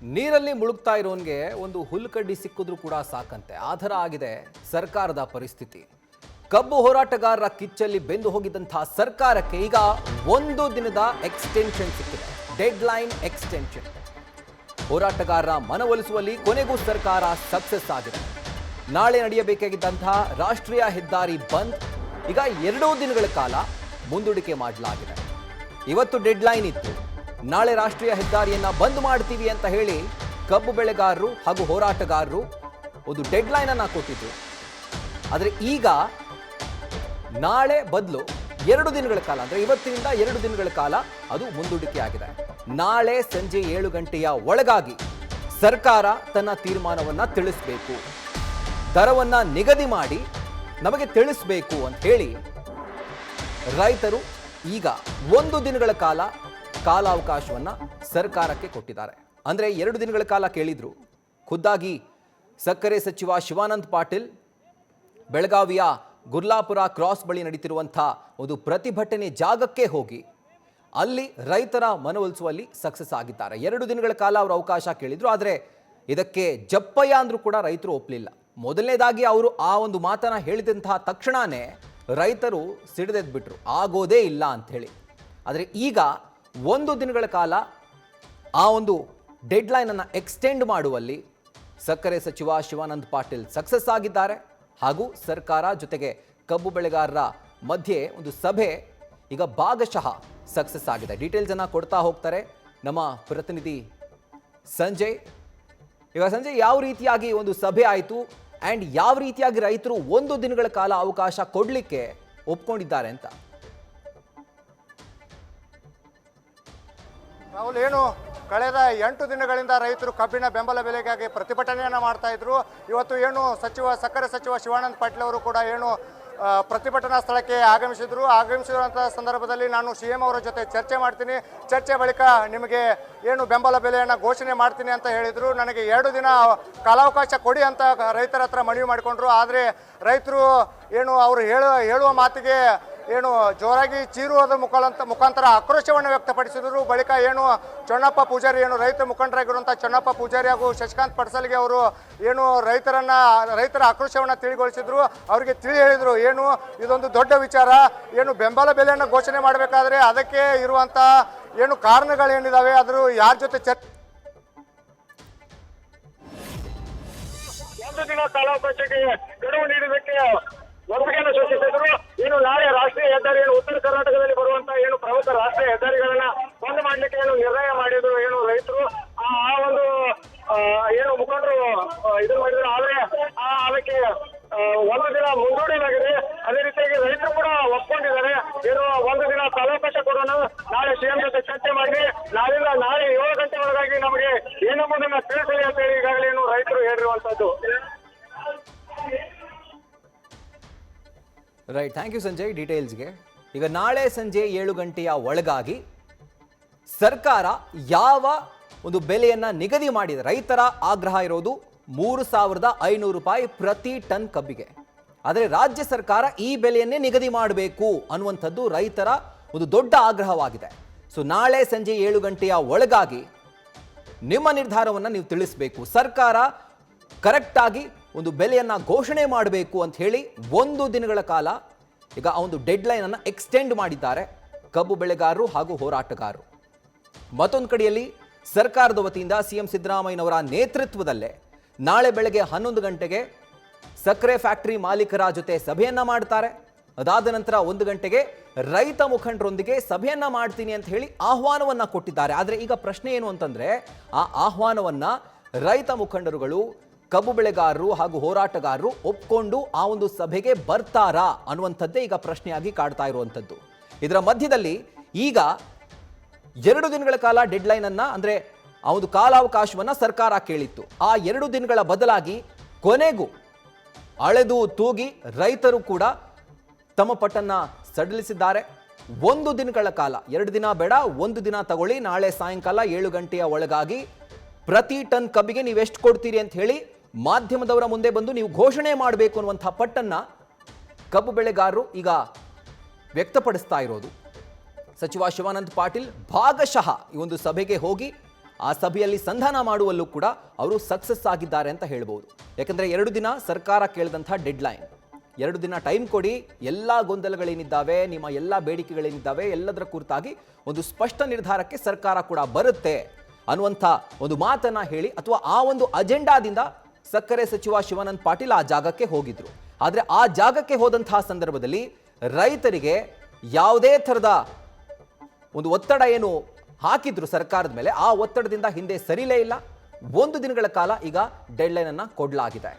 ನೀರಲ್ಲಿ ಮುಳುಗ್ತಾ ಇರೋನ್ಗೆ ಒಂದು ಹುಲ್ಕಡ್ಡಿ ಸಿಕ್ಕಿದ್ರೂ ಕೂಡ ಸಾಕಂತೆ ಆ ಥರ ಆಗಿದೆ ಸರ್ಕಾರದ ಪರಿಸ್ಥಿತಿ. ಕಬ್ಬು ಹೋರಾಟಗಾರರ ಕಿಚ್ಚಲ್ಲಿ ಬೆಂದು ಹೋಗಿದ್ದಂತಹ ಸರ್ಕಾರಕ್ಕೆ ಈಗ ಒಂದು ದಿನದ ಎಕ್ಸ್ಟೆನ್ಷನ್ ಸಿಕ್ಕಿದೆ. Dead line extension. ಹೋರಾಟಗಾರರ ಮನವೊಲಿಸುವಲ್ಲಿ ಕೊನೆಗೂ ಸರ್ಕಾರ ಸಕ್ಸಸ್ ಆಗಿದೆ. ನಾಳೆ ನಡೆಯಬೇಕಾಗಿದ್ದಂತಹ ರಾಷ್ಟ್ರೀಯ ಹೆದ್ದಾರಿ ಬಂದ್ ಈಗ 2 ದಿನಗಳ ಕಾಲ ಮುಂದೂಡಿಕೆ ಮಾಡಲಾಗಿದೆ. ಇವತ್ತು ಡೆಡ್ ಲೈನ್ ಇತ್ತು. ನಾಳೆ ರಾಷ್ಟ್ರೀಯ ಹೆದ್ದಾರಿಯನ್ನ ಬಂದ್ ಮಾಡ್ತೀವಿ ಅಂತ ಹೇಳಿ ಕಬ್ಬು ಬೆಳೆಗಾರರು ಹಾಗೂ ಹೋರಾಟಗಾರರು ಒಂದು ಡೆಡ್ ಲೈನ್ ಅನ್ನ ಕೊಟ್ಟಿದ್ರು. ಆದರೆ ಈಗ ನಾಳೆ ಬದಲು 2 ದಿನಗಳ ಕಾಲ ಅಂದ್ರೆ ಇವತ್ತಿನಿಂದ 2 ದಿನಗಳ ಕಾಲ ಅದು ಮುಂದೂಡಿಕೆ ಆಗಿದೆ. ನಾಳೆ ಸಂಜೆ 7 ಗಂಟೆಯ ಒಳಗಾಗಿ ಸರ್ಕಾರ ತನ್ನ ತೀರ್ಮಾನವನ್ನ ತಿಳಿಸಬೇಕು, ದರವನ್ನ ನಿಗದಿ ಮಾಡಿ ನಮಗೆ ತಿಳಿಸಬೇಕು ಅಂತ ಹೇಳಿ ರೈತರು ಈಗ 1 ದಿನಗಳ ಕಾಲಾವಕಾಶವನ್ನ ಸರ್ಕಾರಕ್ಕೆ ಕೊಟ್ಟಿದ್ದಾರೆ. ಅಂದ್ರೆ 2 ದಿನಗಳ ಕಾಲ ಕೇಳಿದ್ರು. ಖುದ್ದಾಗಿ ಸಕ್ಕರೆ ಸಚಿವ ಶಿವಾನಂದ ಪಾಟೀಲ್ ಬೆಳಗಾವಿಯ ಗುರ್ಲಾಪುರ ಕ್ರಾಸ್ ಬಳಿ ನಡೀತಿರುವಂಥ ಒಂದು ಪ್ರತಿಭಟನೆ ಜಾಗಕ್ಕೆ ಹೋಗಿ ಅಲ್ಲಿ ರೈತರ ಮನವೊಲಿಸುವಲ್ಲಿ ಸಕ್ಸಸ್ ಆಗಿದ್ದಾರೆ. 2 ದಿನಗಳ ಕಾಲ ಅವರು ಅವಕಾಶ ಕೇಳಿದ್ರು. ಆದರೆ ಇದಕ್ಕೆ ಜಪ್ಪಯ್ಯ ಅಂದ್ರೂ ಕೂಡ ರೈತರು ಒಪ್ಪಲಿಲ್ಲ. ಮೊದಲನೇದಾಗಿ ಅವರು ಆ ಒಂದು ಮಾತನ್ನ ಹೇಳಿದಂತಹ ತಕ್ಷಣನೇ ರೈತರು ಸಿಡಿದೆದ್ಬಿಟ್ರು, ಆಗೋದೇ ಇಲ್ಲ ಅಂತ ಹೇಳಿ. ಆದರೆ ಈಗ 1 ದಿನಗಳ ಕಾಲ ಆ ಒಂದು ಡೆಡ್ ಲೈನ್ ಅನ್ನು ಎಕ್ಸ್ಟೆಂಡ್ ಮಾಡುವಲ್ಲಿ ಸಕ್ಕರೆ ಸಚಿವ ಶಿವಾನಂದ ಪಾಟೀಲ್ ಸಕ್ಸಸ್ ಆಗಿದ್ದಾರೆ. ಹಾಗೂ ಸರ್ಕಾರ ಜೊತೆಗೆ ಕಬ್ಬು ಬೆಳೆಗಾರರ ಮಧ್ಯೆ ಒಂದು ಸಭೆ ಈಗ ಭಾಗಶಃ ಸಕ್ಸಸ್ ಆಗಿದೆ. ಡೀಟೇಲ್ಸ್ ಅನ್ನ ಕೊಡ್ತಾ ಹೋಗ್ತಾರೆ ನಮ್ಮ ಪ್ರತಿನಿಧಿ ಸಂಜಯ್. ಈಗ ಸಂಜಯ್, ಯಾವ ರೀತಿಯಾಗಿ ಒಂದು ಸಭೆ ಆಯಿತು ಆ್ಯಂಡ್ ಯಾವ ರೀತಿಯಾಗಿ ರೈತರು 1 ದಿನಗಳ ಕಾಲ ಅವಕಾಶ ಕೊಡಲಿಕ್ಕೆ ಒಪ್ಕೊಂಡಿದ್ದಾರೆ ಅಂತ? ರಾಹುಲ್, ಏನು ಕಳೆದ 8 ದಿನಗಳಿಂದ ರೈತರು ಕಬ್ಬಿನ ಬೆಂಬಲ ಬೆಲೆಗಾಗಿ ಪ್ರತಿಭಟನೆಯನ್ನು ಮಾಡ್ತಾ ಇದ್ರು. ಇವತ್ತು ಏನು ಸಕ್ಕರೆ ಸಚಿವ ಶಿವಾನಂದ ಪಾಟೀಲ್ ಅವರು ಕೂಡ ಏನು ಪ್ರತಿಭಟನಾ ಸ್ಥಳಕ್ಕೆ ಆಗಮಿಸಿರುವಂಥ ಸಂದರ್ಭದಲ್ಲಿ ನಾನು CM ಅವರ ಜೊತೆ ಚರ್ಚೆ ಮಾಡ್ತೀನಿ, ಚರ್ಚೆ ಬಳಿಕ ನಿಮಗೆ ಏನು ಬೆಂಬಲ ಬೆಲೆಯನ್ನು ಘೋಷಣೆ ಮಾಡ್ತೀನಿ ಅಂತ ಹೇಳಿದರು. ನನಗೆ 2 ದಿನ ಕಾಲಾವಕಾಶ ಕೊಡಿ ಅಂತ ರೈತರ ಹತ್ರ ಮನವಿ ಮಾಡಿಕೊಂಡ್ರು. ಆದರೆ ರೈತರು ಏನು ಅವರು ಹೇಳುವ ಮಾತಿಗೆ ಏನು ಜೋರಾಗಿ ಚೀರುವುದ ಮುಖಾಂತರ ಆಕ್ರೋಶವನ್ನು ವ್ಯಕ್ತಪಡಿಸಿದರು. ಬಳಿಕ ಏನು ಚನ್ನಪ್ಪ ಪೂಜಾರಿ, ಏನು ರೈತ ಮುಖಂಡರಾಗಿರುವಂಥ ಚನ್ನಪ್ಪ ಪೂಜಾರಿ ಹಾಗೂ ಶಶಿಕಾಂತ್ ಪಡ್ಸಲ್ಗೆ ಅವರು ಏನು ರೈತರ ಆಕ್ರೋಶವನ್ನು ತಿಳಿಗೊಳಿಸಿದ್ರು. ಅವರಿಗೆ ಹೇಳಿದರು, ಏನು ಇದೊಂದು ದೊಡ್ಡ ವಿಚಾರ, ಏನು ಬೆಂಬಲ ಬೆಲೆಯನ್ನು ಘೋಷಣೆ ಮಾಡಬೇಕಾದ್ರೆ ಅದಕ್ಕೆ ಇರುವಂಥ ಏನು ಕಾರಣಗಳೇನಿದ್ದಾವೆ, ಅದ್ರ ಯಾರ ಜೊತೆ ಚರ್ಚೆ 1 ದಿನ ಕಾಲಾವಕಾಶಕ್ಕೆ ಗಡುವು ನೀಡುವುದಕ್ಕೆ ಒಪ್ಪಿಗೆಯನ್ನು ಸೂಚಿಸಿದ್ರು. ಏನು ನಾಳೆ ರಾಷ್ಟ್ರೀಯ ಹೆದ್ದಾರಿ ಉತ್ತರ ಕರ್ನಾಟಕದಲ್ಲಿ ಬರುವಂತಹ ಏನು ಪ್ರಮುಖ ರಾಷ್ಟ್ರೀಯ ಹೆದ್ದಾರಿಗಳನ್ನ ಬಂದ್ ಮಾಡ್ಲಿಕ್ಕೆ ಏನು ನಿರ್ಣಯ ಮಾಡಿದ್ರು ಏನು ರೈತರು. ಆ ಒಂದು ಏನು ಮುಖಂಡರು ಇದನ್ನು ಮಾಡಿದ್ರು. ಆದ್ರೆ ಅದಕ್ಕೆ 1 ದಿನ ಮುಂದೂಡಲಾಗಿದೆ. ಅದೇ ರೀತಿಯಾಗಿ ರೈತರು ಕೂಡ ಒಪ್ಕೊಂಡಿದ್ದಾರೆ. ಏನು 1 ದಿನ ಕಾಲಾವಕಾಶ ಕೊಡೋಣ, ನಾಳೆ CM ಜೊತೆ ಚರ್ಚೆ ಮಾಡಿ ನಾಳೆ 7 ಗಂಟೆ ಒಳಗಾಗಿ ನಮಗೆ ಏನಂಬುದನ್ನ ತಿಳಿಸಲಿ ಅಂತ ಹೇಳಿ ಈಗಾಗಲೇ ಏನು ರೈತರು ಹೇಳಿರುವಂತದ್ದು. ರೈಟ್, ಥ್ಯಾಂಕ್ ಯು ಸಂಜಯ್ ಡೀಟೇಲ್ಸ್ಗೆ. ಈಗ ನಾಳೆ ಸಂಜೆ 7 ಗಂಟೆಯ ಒಳಗಾಗಿ ಸರ್ಕಾರ ಯಾವ ಒಂದು ಬೆಲೆಯನ್ನ ನಿಗದಿ ಮಾಡಿದೆ? ರೈತರ ಆಗ್ರಹ ಇರೋದು 3,500 ರೂಪಾಯಿ ಪ್ರತಿ ಟನ್ ಕಬ್ಬಿಗೆ. ಆದರೆ ರಾಜ್ಯ ಸರ್ಕಾರ ಈ ಬೆಲೆಯನ್ನೇ ನಿಗದಿ ಮಾಡಬೇಕು ಅನ್ನುವಂಥದ್ದು ರೈತರ ಒಂದು ದೊಡ್ಡ ಆಗ್ರಹವಾಗಿದೆ. ಸೊ ನಾಳೆ ಸಂಜೆ 7 ಗಂಟೆಯ ಒಳಗಾಗಿ ನಿಮ್ಮ ನಿರ್ಧಾರವನ್ನು ನೀವು ತಿಳಿಸಬೇಕು. ಸರ್ಕಾರ ಕರೆಕ್ಟಾಗಿ ಒಂದು ಬೆಲೆಯನ್ನ ಘೋಷಣೆ ಮಾಡಬೇಕು ಅಂತ ಹೇಳಿ 1 ದಿನಗಳ ಕಾಲ ಈಗ ಆ ಒಂದು ಡೆಡ್ ಲೈನ್ ಅನ್ನು ಎಕ್ಸ್ಟೆಂಡ್ ಮಾಡಿದ್ದಾರೆ ಕಬ್ಬು ಬೆಳೆಗಾರರು ಹಾಗೂ ಹೋರಾಟಗಾರರು. ಮತ್ತೊಂದು ಕಡೆಯಲ್ಲಿ ಸರ್ಕಾರದ ವತಿಯಿಂದ CM ಸಿದ್ದರಾಮಯ್ಯನವರ ನೇತೃತ್ವದಲ್ಲೇ ನಾಳೆ ಬೆಳಗ್ಗೆ 11 ಗಂಟೆಗೆ ಸಕ್ಕರೆ ಫ್ಯಾಕ್ಟರಿ ಮಾಲೀಕರ ಜೊತೆ ಸಭೆಯನ್ನ ಮಾಡ್ತಾರೆ. ಅದಾದ ನಂತರ 1 ಗಂಟೆಗೆ ರೈತ ಮುಖಂಡರೊಂದಿಗೆ ಸಭೆಯನ್ನ ಮಾಡ್ತೀನಿ ಅಂತ ಹೇಳಿ ಆಹ್ವಾನವನ್ನ ಕೊಟ್ಟಿದ್ದಾರೆ. ಆದರೆ ಈಗ ಪ್ರಶ್ನೆ ಏನು ಅಂತಂದ್ರೆ, ಆ ಆಹ್ವಾನವನ್ನ ರೈತ ಮುಖಂಡರುಗಳು, ಕಬ್ಬು ಬೆಳೆಗಾರರು ಹಾಗೂ ಹೋರಾಟಗಾರರು ಒಪ್ಕೊಂಡು ಆ ಒಂದು ಸಭೆಗೆ ಬರ್ತಾರಾ ಅನ್ನುವಂಥದ್ದೇ ಈಗ ಪ್ರಶ್ನೆಯಾಗಿ ಕಾಡ್ತಾ ಇರುವಂಥದ್ದು. ಇದರ ಮಧ್ಯದಲ್ಲಿ ಈಗ 2 ದಿನಗಳ ಕಾಲ ಡೆಡ್ ಲೈನ್ ಅನ್ನ ಅಂದ್ರೆ ಆ ಒಂದು ಕಾಲಾವಕಾಶವನ್ನ ಸರ್ಕಾರ ಕೇಳಿತ್ತು. ಆ 2 ದಿನಗಳ ಬದಲಾಗಿ ಕೊನೆಗೂ ಅಳೆದು ತೂಗಿ ರೈತರು ಕೂಡ ತಮ್ಮ ಪಟ್ಟನ್ನ ಸಡಿಲಿಸಿದ್ದಾರೆ. 1 ದಿನಗಳ ಕಾಲ, 2 ದಿನ ಬೇಡ, 1 ದಿನ ತಗೊಳ್ಳಿ, ನಾಳೆ ಸಾಯಂಕಾಲ 7 ಗಂಟೆಯ ಒಳಗಾಗಿ ಪ್ರತಿ ಟನ್ ಕಬ್ಬಿಗೆ ನೀವೆಷ್ಟು ಕೊಡ್ತೀರಿ ಅಂತ ಹೇಳಿ ಮಾಧ್ಯಮದವರ ಮುಂದೆ ಬಂದು ನೀವು ಘೋಷಣೆ ಮಾಡಬೇಕು ಅನ್ನುವಂಥ ಪಟ್ಟನ್ನ ಕಬ್ಬು ಬೆಳೆಗಾರರು ಈಗ ವ್ಯಕ್ತಪಡಿಸ್ತಾ ಇರೋದು. ಸಚಿವ ಶಿವಾನಂದ ಪಾಟೀಲ್ ಭಾಗಶಃ ಈ ಒಂದು ಸಭೆಗೆ ಹೋಗಿ ಆ ಸಭೆಯಲ್ಲಿ ಸಂಧಾನ ಮಾಡುವಲ್ಲೂ ಕೂಡ ಅವರು ಸಕ್ಸಸ್ ಆಗಿದ್ದಾರೆ ಅಂತ ಹೇಳ್ಬೋದು. ಯಾಕಂದ್ರೆ 2 ದಿನ ಸರ್ಕಾರ ಕೇಳಿದಂಥ ಡೆಡ್ಲೈನ್, 2 ದಿನ ಟೈಮ್ ಕೊಡಿ, ಎಲ್ಲ ಗೊಂದಲಗಳೇನಿದ್ದಾವೆ, ನಿಮ್ಮ ಎಲ್ಲ ಬೇಡಿಕೆಗಳೇನಿದ್ದಾವೆ ಎಲ್ಲದರ ಕುರಿತಾಗಿ ಒಂದು ಸ್ಪಷ್ಟ ನಿರ್ಧಾರಕ್ಕೆ ಸರ್ಕಾರ ಕೂಡ ಬರುತ್ತೆ ಅನ್ನುವಂಥ ಒಂದು ಮಾತನ್ನ ಹೇಳಿ ಅಥವಾ ಆ ಒಂದು ಅಜೆಂಡಾದಿಂದ ಸಕ್ಕರೆ ಸಚಿವ ಶಿವಾನಂದ ಪಾಟೀಲ್ ಆ ಜಾಗಕ್ಕೆ ಹೋಗಿದ್ರು. ಆದರೆ ಆ ಜಾಗಕ್ಕೆ ಹೋದಂತಹ ಸಂದರ್ಭದಲ್ಲಿ ರೈತರಿಗೆ ಯಾವುದೇ ಥರದ ಒಂದು ಒತ್ತಡ ಏನು ಹಾಕಿದ್ರು ಸರ್ಕಾರದ ಮೇಲೆ, ಆ ಒತ್ತಡದಿಂದ ಹಿಂದೆ ಸರಿಲೇ ಇಲ್ಲ. 1 ದಿನಗಳ ಕಾಲ ಈಗ ಡೆಡ್ಲೈನ್ ಅನ್ನ ಕೊಡಲಾಗಿದೆ.